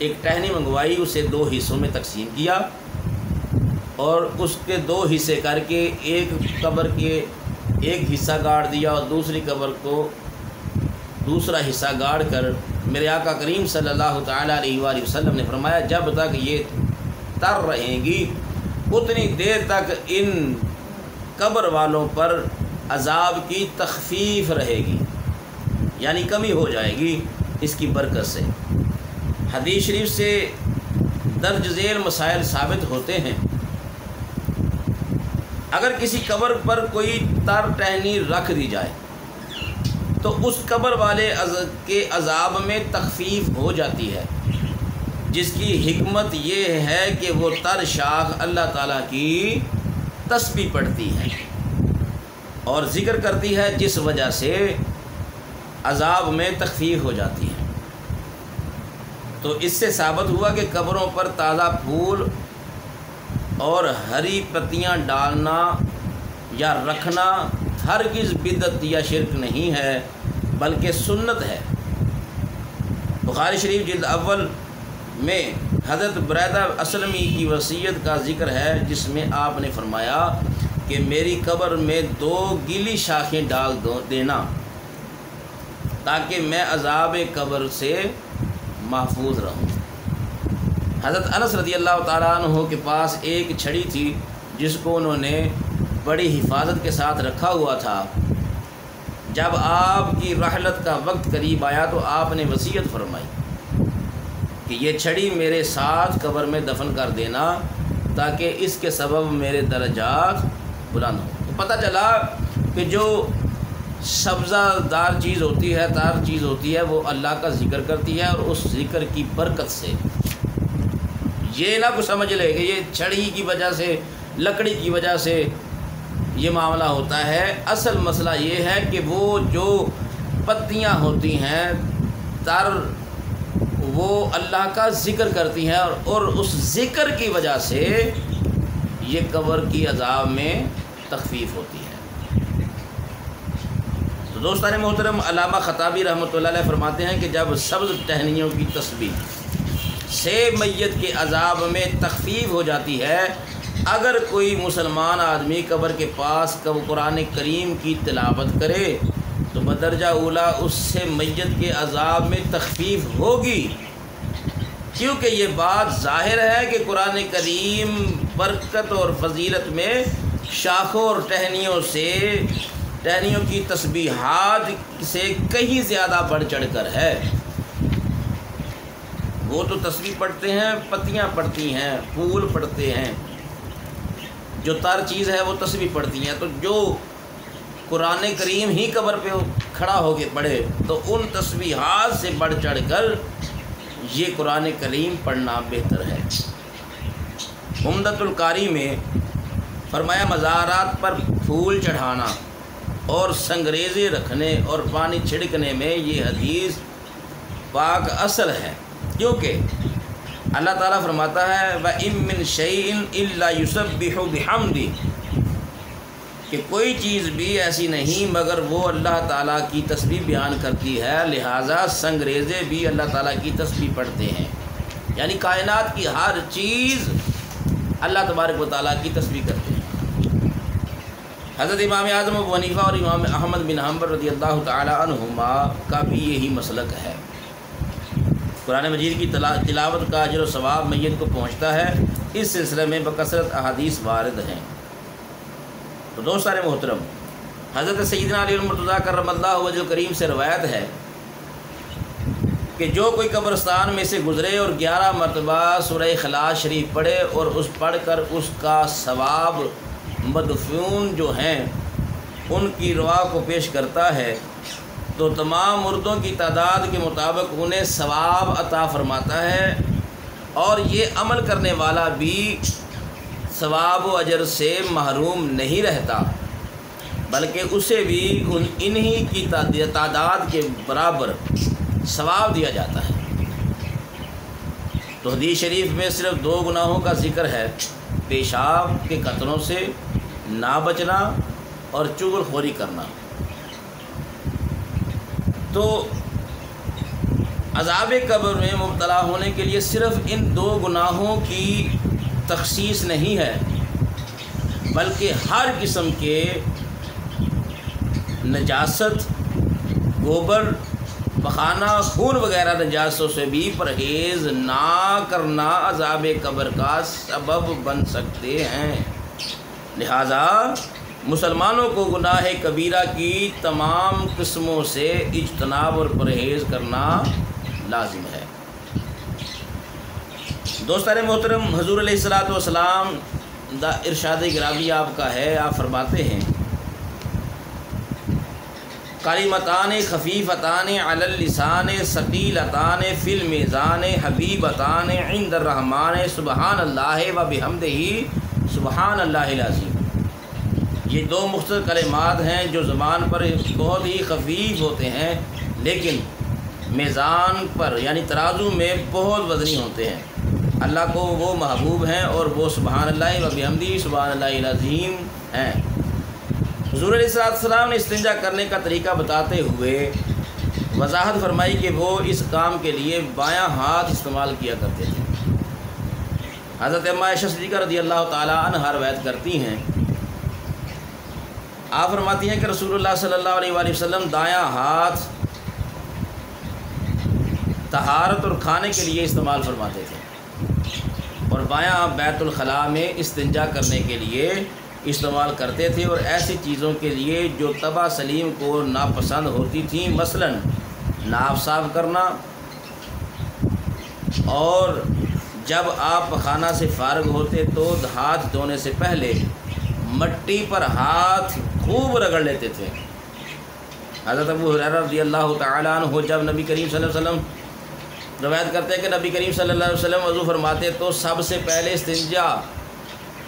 ایک ٹہنی منگوائی، اسے 2 حصوں میں تقسیم کیا اور اس کے 2 حصے کر کے ایک قبر کے ایک حصہ گاڑ دیا اور دوسری قبر کو دوسرا حصہ گاڑ کر میرے آقا کریم صلی اللہ تعالیٰ علیہ وآلہ وسلم نے فرمایا جب تک یہ تر رہیں گی اتنی دیر تک ان قبر والوں پر عذاب کی تخفیف رہے گی، یعنی کمی ہو جائے گی اس کی برکت سے۔ حدیث شریف سے درج ذیل مسائل ثابت ہوتے ہیں۔ اگر کسی قبر پر کوئی تر ٹہنی رکھ دی جائے تو اس قبر والے کے عذاب میں تخفیف ہو جاتی ہے، جس کی حکمت یہ ہے کہ وہ تر شاخ اللہ تعالیٰ کی تسبیح پڑھتی ہے اور ذکر کرتی ہے، جس وجہ سے عذاب میں تخفیف ہو جاتی ہے۔ تو اس سے ثابت ہوا کہ قبروں پر تازہ پھول اور ہری پتیاں ڈالنا یا رکھنا ہرگز بدعت یا شرک نہیں ہے بلکہ سنت ہے۔ بخاری شریف جلد اول میں حضرت بریدہ اسلمی کی وصیت کا ذکر ہے، جس میں آپ نے فرمایا کہ میری قبر میں 2 گیلی شاخیں ڈال دینا تاکہ میں عذاب قبر سے محفوظ رہوں۔ حضرت انس رضی اللہ تعالیٰ عنہ کے پاس ایک چھڑی تھی جس کو انہوں نے بڑی حفاظت کے ساتھ رکھا ہوا تھا۔ جب آپ کی رحلت کا وقت قریب آیا تو آپ نے وصیت فرمائی کہ یہ چھڑی میرے ساتھ قبر میں دفن کر دینا تاکہ اس کے سبب میرے درجات بلند ہوں۔ تو پتہ چلا کہ جو سبزہ دار چیز ہوتی ہے، تار چیز ہوتی ہے، وہ اللہ کا ذکر کرتی ہے اور اس ذکر کی برکت سے یہ نہ کو سمجھ لے کہ یہ چھڑی کی وجہ سے، لکڑی کی وجہ سے یہ معاملہ ہوتا ہے۔ اصل مسئلہ یہ ہے کہ وہ جو پتیاں ہوتی ہیں تر، وہ اللہ کا ذکر کرتی ہیں اور اس ذکر کی وجہ سے یہ قبر کی عذاب میں تخفیف ہوتی ہے۔ تو دوستان محترم، علامہ خطابی رحمۃ اللہ علیہ فرماتے ہیں کہ جب سبز ٹہنیوں کی تسبیح سے میت کے عذاب میں تخفیف ہو جاتی ہے، اگر کوئی مسلمان آدمی قبر کے پاس قرآن کریم کی تلاوت کرے تو بدرجہ اولا اس سے میت کے عذاب میں تخفیف ہوگی، کیونکہ یہ بات ظاہر ہے کہ قرآن کریم برکت اور فضیلت میں شاخوں اور ٹہنیوں کی تسبیحات سے کہیں زیادہ بڑھ چڑھ کر ہے۔ وہ تو تسبیح پڑھتے ہیں، پتیاں پڑھتی ہیں، پھول پڑھتے ہیں، جو تر چیز ہے وہ تسبیح پڑھتی ہیں، تو جو قرآن کریم ہی قبر پہ کھڑا ہو کے پڑھے تو ان تسبیحات سے بڑھ چڑھ کر یہ قرآن کریم پڑھنا بہتر ہے۔ عمدۃ القاری میں فرمایا مزارات پر پھول چڑھانا اور سنگریزے رکھنے اور پانی چھڑکنے میں یہ حدیث پاک اصل ہے، کیونکہ اللہ تعالیٰ فرماتا ہے وَإِن مِّن شَيْءٍ إِلَّا يُسَبِّحُ بِحَمْدِهِ، کہ کوئی چیز بھی ایسی نہیں مگر وہ اللہ تعالیٰ کی تسبیح بیان کرتی ہے، لہٰذا سنگریزے بھی اللہ تعالیٰ کی تسبیح پڑھتے ہیں، یعنی کائنات کی ہر چیز اللہ تبارک و تعالیٰ کی تسبیح کرتے ہیں۔ حضرت امام اعظم ابو حنیفہ اور امام احمد بن حنبل رضی اللہ تعالیٰ عنہما کا بھی یہی مسلک ہے۔ قرآن مجید کی تلاوت کا اجر و ثواب میت کو پہنچتا ہے، اس سلسلے میں بکثرت احادیث وارد ہیں۔ تو دوستان محترم، حضرت سیدنا علی المرتضیٰ کرم اللہ وجہ کریم سے روایت ہے کہ جو کوئی قبرستان میں سے گزرے اور 11 مرتبہ سورہ اخلاص شریف پڑھے اور اس پڑھ کر اس کا ثواب مدفون جو ہیں ان کی روا کو پیش کرتا ہے تو تمام مردوں کی تعداد کے مطابق انہیں ثواب عطا فرماتا ہے، اور یہ عمل کرنے والا بھی ثواب و اجر سے محروم نہیں رہتا، بلکہ اسے بھی انہی کی تعداد کے برابر ثواب دیا جاتا ہے۔ تو حدیث شریف میں صرف 2 گناہوں کا ذکر ہے، پیشاب کے قطروں سے نہ بچنا اور چغل خوری کرنا۔ تو عذاب قبر میں مبتلا ہونے کے لیے صرف ان 2 گناہوں کی تخصیص نہیں ہے، بلکہ ہر قسم کے نجاست، گوبر، پخانہ، خون وغیرہ نجاستوں سے بھی پرہیز نہ کرنا عذاب قبر کا سبب بن سکتے ہیں۔ لہذا مسلمانوں کو گناہ کبیرہ کی تمام قسموں سے اجتناب اور پرہیز کرنا لازم ہے۔ دوستان محترم، حضور علیہ الصلوۃ والسلام دا ارشاد گرامی آپ کا ہے، آپ فرماتے ہیں کلمتان خفیفتان علی اللسان ثقیلتان فی المیزان حبیبتان عند الرحمن سبحان اللہ و بحمدہ سبحان اللہ العظیم۔ یہ 2 مختصر کلمات ہیں جو زبان پر بہت ہی خفیف ہوتے ہیں، لیکن میزان پر یعنی ترازو میں بہت وزنی ہوتے ہیں۔ اللہ کو وہ محبوب ہیں اور وہ سبحان اللہ و بحمدہ سبحان اللہ العظیم ہیں۔ حضور علیہ السلام نے استنجا کرنے کا طریقہ بتاتے ہوئے وضاحت فرمائی کہ وہ اس کام کے لیے بایاں ہاتھ استعمال کیا کرتے تھے۔ حضرت اماں عائشہ صدیقہ رضی اللہ تعالیٰ عنہا روایت کرتی ہیں، آپ فرماتی ہیں کہ رسول اللہ صلی اللہ علیہ وآلہ وسلم دایاں ہاتھ طہارت اور کھانے کے لیے استعمال فرماتے تھے، اور بایاں بیت الخلاء میں استنجا کرنے کے لیے استعمال کرتے تھے، اور ایسی چیزوں کے لیے جو طبع سلیم کو ناپسند ہوتی تھیں، مثلا ناف صاف کرنا، اور جب آپ پخانہ سے فارغ ہوتے تو ہاتھ دھونے سے پہلے مٹی پر ہاتھ خوب رگڑ لیتے تھے۔ حضرت ابو ہریرہ رضی اللہ تعالیٰ عنہ جب نبی کریم صلی اللہ علیہ وسلم روایت کرتے ہیں کہ نبی کریم صلی اللہ علیہ وسلم وضو فرماتے تو سب سے پہلے استنجا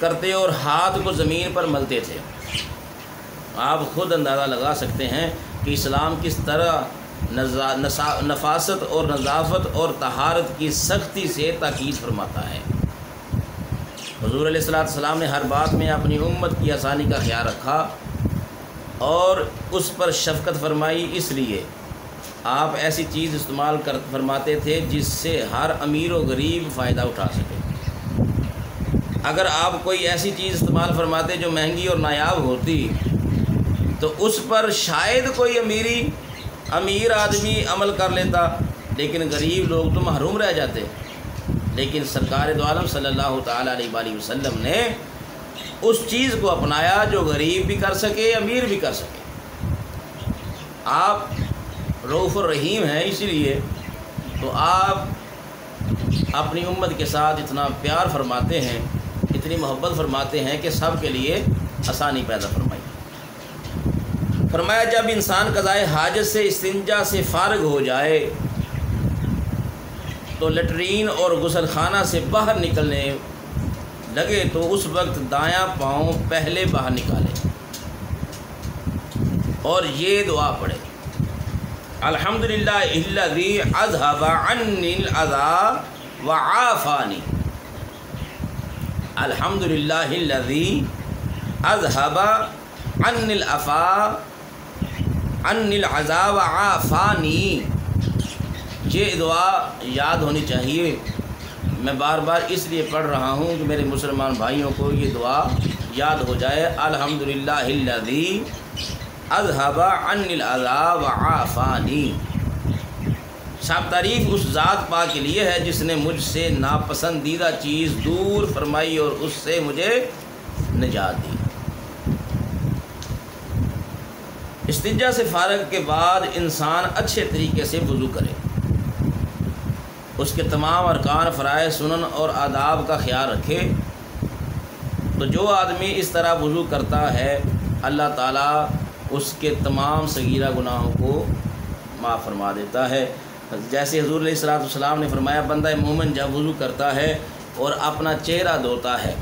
کرتے اور ہاتھ کو زمین پر ملتے تھے۔ آپ خود اندازہ لگا سکتے ہیں کہ اسلام کس طرح نفاست اور نظافت اور طہارت کی سختی سے تاکید فرماتا ہے۔ حضور علیہ السلام نے ہر بات میں اپنی امت کی آسانی کا خیال رکھا اور اس پر شفقت فرمائی، اس لیے آپ ایسی چیز استعمال فرماتے تھے جس سے ہر امیر و غریب فائدہ اٹھا سکے۔ اگر آپ کوئی ایسی چیز استعمال فرماتے جو مہنگی اور نایاب ہوتی تو اس پر شاید کوئی امیر آدمی عمل کر لیتا، لیکن غریب لوگ تو محروم رہ جاتے۔ لیکن سرکار دو عالم صلی اللہ تعالیٰ علیہ وآلہ وسلم نے اس چیز کو اپنایا جو غریب بھی کر سکے، امیر بھی کر سکے۔ آپ رؤوف الرحیم ہیں، اسی لیے تو آپ اپنی امت کے ساتھ اتنا پیار فرماتے ہیں، اتنی محبت فرماتے ہیں کہ سب کے لیے آسانی پیدا فرمائی۔ فرمایا جب انسان قضائے حاجت سے استنجا سے فارغ ہو جائے تو لیٹرین اور غسل خانہ سے باہر نکلنے لگے تو اس وقت دایاں پاؤں پہلے باہر نکالے اور یہ دعا پڑھے، الحمدللہ الذی اذھب عنی الاذی وعافانی، الحمدللہ الذی اذھب عنی العذا وعافانی۔ یہ دعا یاد ہونی چاہیے۔ میں بار بار اس لیے پڑھ رہا ہوں کہ میرے مسلمان بھائیوں کو یہ دعا یاد ہو جائے، الحمدللہ الذی اذھب عنی العذا وعافانی۔ سب تعریف اس ذات پاک کے لیے ہے جس نے مجھ سے ناپسندیدہ چیز دور فرمائی اور اس سے مجھے نجات دی۔ استنجا سے فارغ کے بعد انسان اچھے طریقے سے وضو کرے، اس کے تمام ارکان، فرائض، سنن اور آداب کا خیال رکھے۔ تو جو آدمی اس طرح وضو کرتا ہے اللہ تعالیٰ اس کے تمام صغیرہ گناہوں کو معاف فرما دیتا ہے۔ جیسے حضور علیہ الصلوۃ والسلام نے فرمایا، بندہ مومن جب وضو کرتا ہے اور اپنا چہرہ دھوتا ہے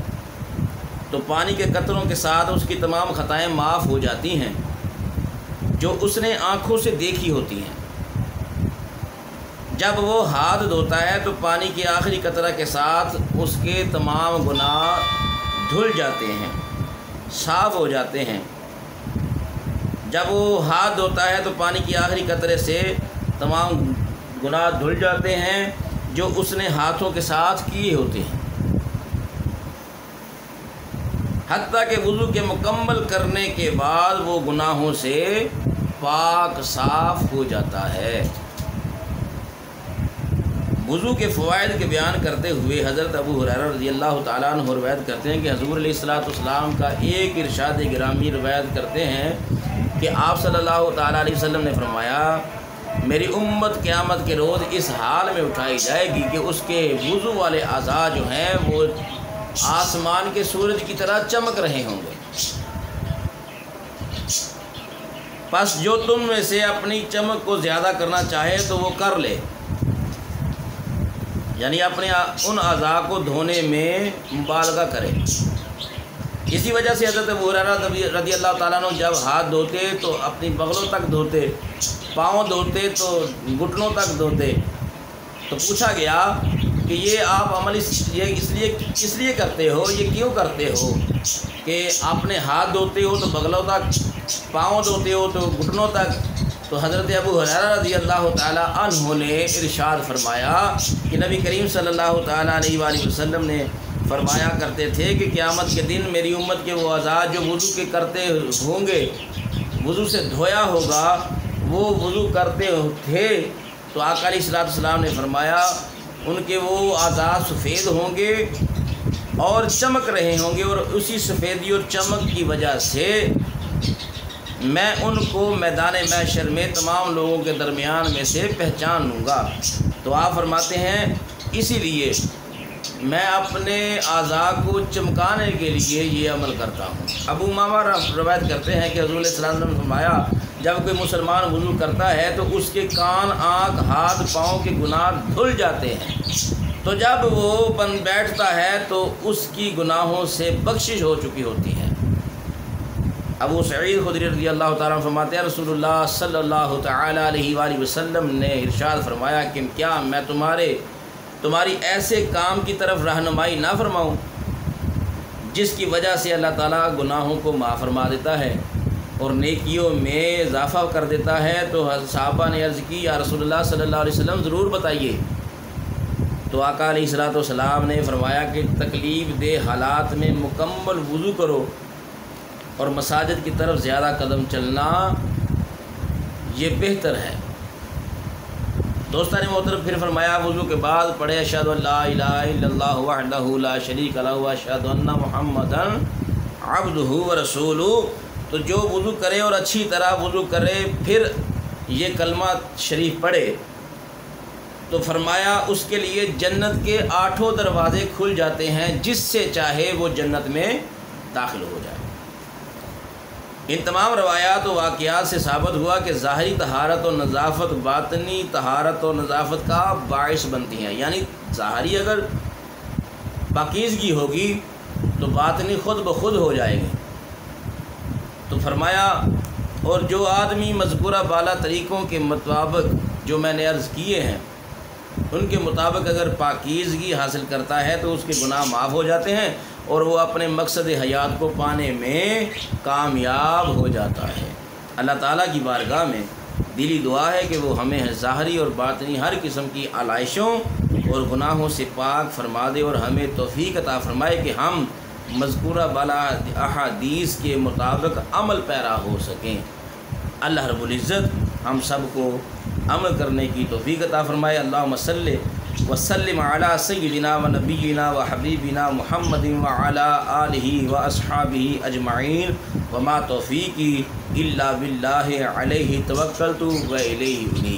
تو پانی کے قطروں کے ساتھ اس کی تمام خطائیں معاف ہو جاتی ہیں جو اس نے آنکھوں سے دیکھی ہوتی ہیں۔ جب وہ ہاتھ دھوتا ہے تو پانی کے آخری قطرہ کے ساتھ اس کے تمام گناہ دھل جاتے ہیں، صاف ہو جاتے ہیں۔ جب وہ ہاتھ دھوتا ہے تو پانی کے آخری قطرے سے تمام گناہ دھل جاتے ہیں جو اس نے ہاتھوں کے ساتھ کیے ہوتے ہیں، حتیٰ کہ وضو کے مکمل کرنے کے بعد وہ گناہوں سے پاک صاف ہو جاتا ہے۔ وضو کے فوائد کے بیان کرتے ہوئے حضرت ابو ہریرہ رضی اللہ تعالیٰ عنہ روایت کرتے ہیں کہ حضور علیہ الصلوۃ کا ایک ارشاد گرامی روایت کرتے ہیں کہ آپ صلی اللہ تعالیٰ علیہ وسلم نے فرمایا، میری امت قیامت کے روز اس حال میں اٹھائی جائے گی کہ اس کے وضو والے اعضاء جو ہیں وہ آسمان کے سورج کی طرح چمک رہے ہوں گے۔ پس جو تم میں سے اپنی چمک کو زیادہ کرنا چاہے تو وہ کر لے، یعنی اپنے ان اعضاء کو دھونے میں مبالغہ کرے۔ اسی وجہ سے حضرت ابو ہریرہ رضی اللہ تعالیٰ عنہ جب ہاتھ دھوتے تو اپنی بغلوں تک دھوتے، پاؤں دھوتے تو گھٹنوں تک دھوتے۔ تو پوچھا گیا کہ یہ آپ عمل اس لیے کرتے ہو، یہ کیوں کرتے ہو کہ اپنے ہاتھ دھوتے ہو تو بغلوں تک، پاؤں دھوتے ہو تو گھٹنوں تک؟ تو حضرت ابو ہریرہ رضی اللہ تعالیٰ عنہ نے ارشاد فرمایا کہ نبی کریم صلی اللہ تعالیٰ علیہ وآلہ وسلم نے فرمایا کرتے تھے کہ قیامت کے دن میری امت کے وہ اعضاء جو وضو کے کرتے ہوں گے، وضو سے دھویا ہوگا، وہ وضو کرتے تھے تو آقا علیہ السلام نے فرمایا ان کے وہ اعضاء سفید ہوں گے اور چمک رہے ہوں گے، اور اسی سفیدی اور چمک کی وجہ سے میں ان کو میدان محشر میں تمام لوگوں کے درمیان میں سے پہچان لوں گا۔ تو آپ فرماتے ہیں اسی لیے میں اپنے اعضاء کو چمکانے کے لیے یہ عمل کرتا ہوں۔ ابو امامہ روایت کرتے ہیں کہ حضور علیہ السلام نے فرمایا جب کوئی مسلمان وضو کرتا ہے تو اس کے کان، آنکھ، ہاتھ، پاؤں کے گناہ دھل جاتے ہیں، تو جب وہ بیٹھتا ہے تو اس کی گناہوں سے بخشش ہو چکی ہوتی ہے۔ ابو سعید خدری رضی اللہ تعالیٰ عنہ فرماتے ہیں رسول اللہ صلی اللہ تعالیٰ علیہ وآلہ وسلم نے ارشاد فرمایا کہ کیا میں تمہاری ایسے کام کی طرف رہنمائی نہ فرماؤں جس کی وجہ سے اللہ تعالیٰ گناہوں کو معاف فرما دیتا ہے اور نیکیوں میں اضافہ کر دیتا ہے؟ تو صحابہ نے عرض کی یا رسول اللہ صلی اللہ علیہ وسلم ضرور بتائیے۔ تو آقا علیہ السلام نے فرمایا کہ تکلیف دہ حالات میں مکمل وضو کرو اور مساجد کی طرف زیادہ قدم چلنا یہ بہتر ہے۔ دوستان محترم پھر فرمایا وضو کے بعد پڑھے اشہد ان لا الہ الا اللہ وحدہ لا شریک لہ واشہد ان محمدا عبدہ ورسولہ۔ تو جو وضو کرے اور اچھی طرح وضو کرے پھر یہ کلمہ شریف پڑھے تو فرمایا اس کے لیے جنت کے 8 دروازے کھل جاتے ہیں، جس سے چاہے وہ جنت میں داخل ہو جائے۔ ان تمام روایات و واقعات سے ثابت ہوا کہ ظاہری طہارت و نظافت باطنی طہارت و نظافت کا باعث بنتی ہیں، یعنی ظاہری اگر پاکیزگی ہوگی تو باطنی خود بخود ہو جائے گی۔ تو فرمایا اور جو آدمی مذکورہ بالا طریقوں کے مطابق جو میں نے عرض کیے ہیں ان کے مطابق اگر پاکیزگی حاصل کرتا ہے تو اس کے گناہ معاف ہو جاتے ہیں اور وہ اپنے مقصد حیات کو پانے میں کامیاب ہو جاتا ہے۔ اللہ تعالیٰ کی بارگاہ میں دلی دعا ہے کہ وہ ہمیں ظاہری اور باطنی ہر قسم کی علائشوں اور گناہوں سے پاک فرما دے اور ہمیں توفیق عطا فرمائے کہ ہم مذکورہ بالا احادیث کے مطابق عمل پیرا ہو سکیں۔ اللہ رب العزت ہم سب کو عمل کرنے کی توفیق عطا فرمائے۔ اللہم صلی وسلم علی سیدنا و نبینا و حبیبنا محمد وعلی آلہ و اصحابہ اجمعین وما توفیقی الا باللہ علیہ توکلت و الیہ انیب۔